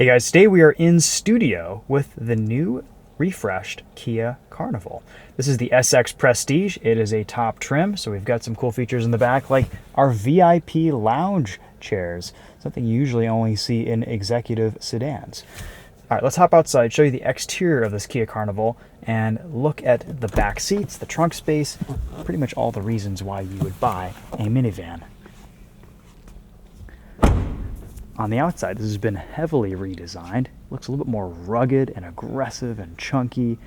Hey guys, today we are in studio with the new refreshed Kia Carnival. This is the SX Prestige. It is a top trim, so we've got some cool features in the back like our VIP lounge chairs, something you usually only see in executive sedans. All right, let's hop outside, show you the exterior of this Kia Carnival, and look at the back seats, the trunk space, pretty much all the reasons why you would buy a minivan. On the outside, this has been heavily redesigned. Looks a little bit more rugged and aggressive and chunky.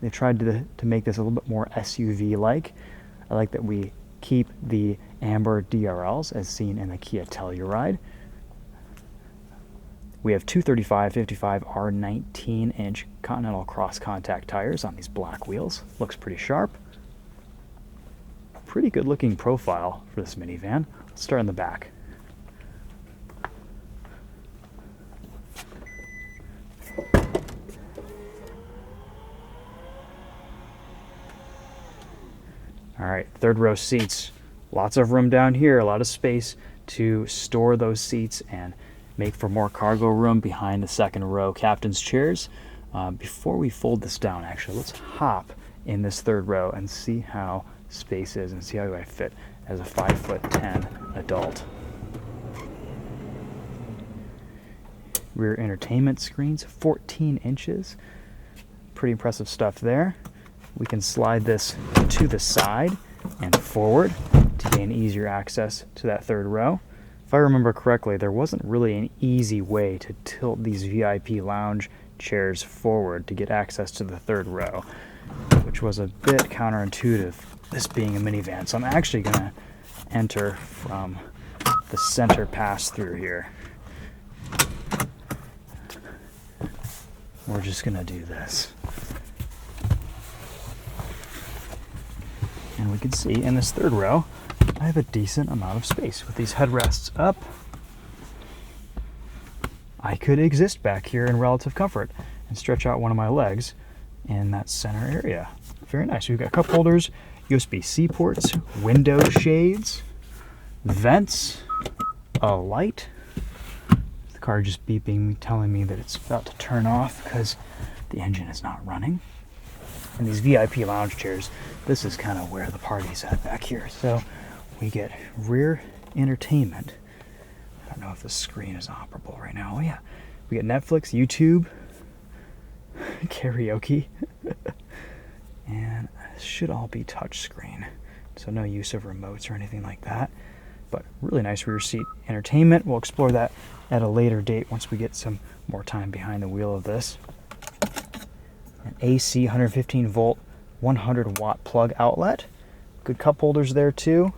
They tried to make this a little bit more SUV-like. I like that we keep the amber DRLs as seen in the Kia Telluride. We have 235/55 R19-inch Continental cross-contact tires on these black wheels. Looks pretty sharp. Pretty good looking profile for this minivan. Let's start in the back. All right, third row seats. Lots of room down here, a lot of space to store those seats and make for more cargo room behind the second row captain's chairs. Before we fold this down, actually, let's hop in this third row and see how space is and see how I fit as a 5'10" adult. Rear entertainment screens, 14 inches. Pretty impressive stuff there. We can slide this to the side and forward to gain easier access to that third row. If I remember correctly, there wasn't really an easy way to tilt these VIP lounge chairs forward to get access to the third row, which was a bit counterintuitive, this being a minivan. So I'm actually going to enter from the center pass-through here. We're just going to do this. And we can see in this third row, I have a decent amount of space with these headrests up. I could exist back here in relative comfort and stretch out one of my legs in that center area. Very nice. We've got cup holders, USB-C ports, window shades, vents, a light. The car just beeping, telling me that it's about to turn off because the engine is not running. And these VIP lounge chairs, this is kind of where the party's at back here. So we get rear entertainment. I don't know if the screen is operable right now. Oh yeah, we get Netflix, YouTube, karaoke, and it should all be touch screen. So no use of remotes or anything like that. But really nice rear seat entertainment. We'll explore that at a later date once we get some more time behind the wheel of this. An AC 115 volt 100 watt plug outlet. Good cup holders there too.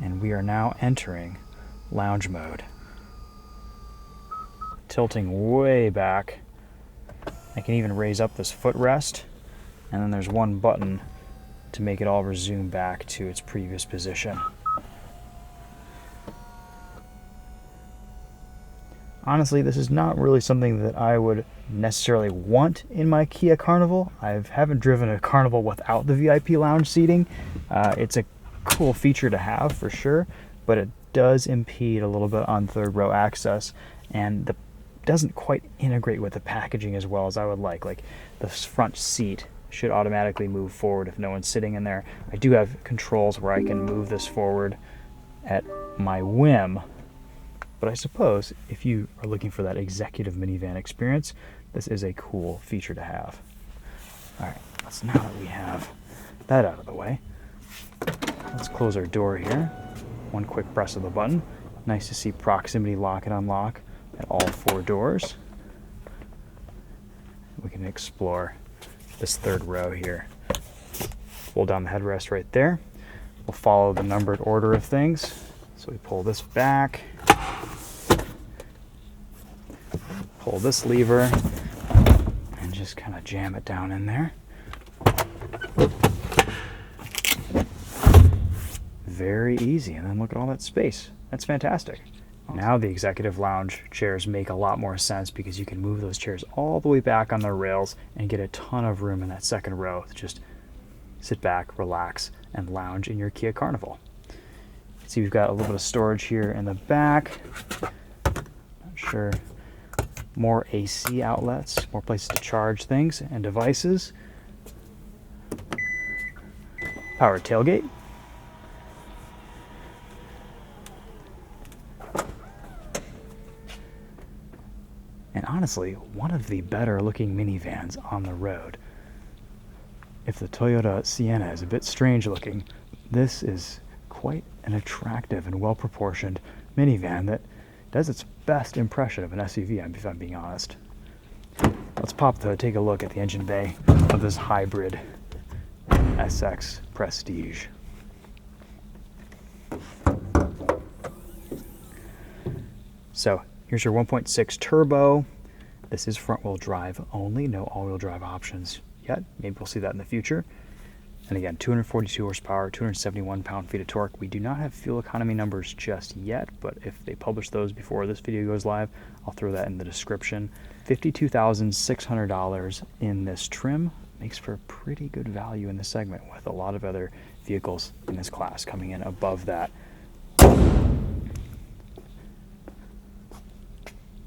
And we are now entering lounge mode. Tilting way back. I can even raise up this footrest, and then there's one button to make it all resume back to its previous position. Honestly, this is not really something that I would necessarily want in my Kia Carnival. I haven't driven a Carnival without the VIP lounge seating. It's a cool feature to have for sure, but it does impede a little bit on third row access, and doesn't quite integrate with the packaging as well as I would like. Like the front seat should automatically move forward if no one's sitting in there. I do have controls where I can move this forward at my whim. But I suppose if you are looking for that executive minivan experience, this is a cool feature to have. All right, now that we have that out of the way, let's close our door here. One quick press of the button. Nice to see proximity lock and unlock at all four doors. We can explore this third row here. Pull down the headrest right there. We'll follow the numbered order of things. So we pull this back. Pull this lever and just kind of jam it down in there. Very easy, and then look at all that space. That's fantastic. Now the executive lounge chairs make a lot more sense because you can move those chairs all the way back on their rails and get a ton of room in that second row to just sit back, relax, and lounge in your Kia Carnival. See, we've got a little bit of storage here in the back. Not sure. More AC outlets, more places to charge things and devices. Power tailgate. And honestly, one of the better looking minivans on the road. If the Toyota Sienna is a bit strange looking, this is quite an attractive and well proportioned minivan that does its best impression of an SUV, if I'm being honest. Let's take a look at the engine bay of this hybrid SX Prestige. So here's your 1.6 turbo. This is front wheel drive only, no all wheel drive options yet. Maybe we'll see that in the future. And again, 242 horsepower, 271 pound-feet of torque. We do not have fuel economy numbers just yet, but if they publish those before this video goes live, I'll throw that in the description. $52,600 in this trim makes for pretty good value in this segment, with a lot of other vehicles in this class coming in above that. All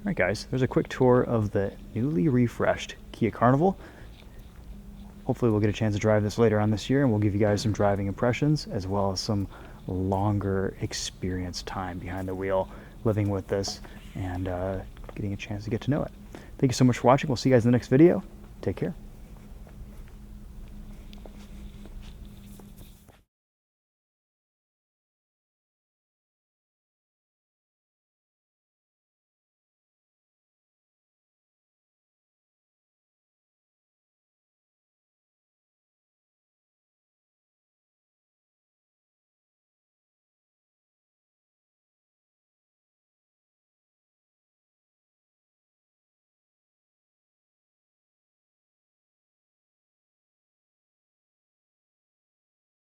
right, guys, there's a quick tour of the newly refreshed Kia Carnival. Hopefully we'll get a chance to drive this later on this year, and we'll give you guys some driving impressions as well as some longer experience time behind the wheel living with this and getting a chance to get to know it. Thank you so much for watching. We'll see you guys in the next video. Take care.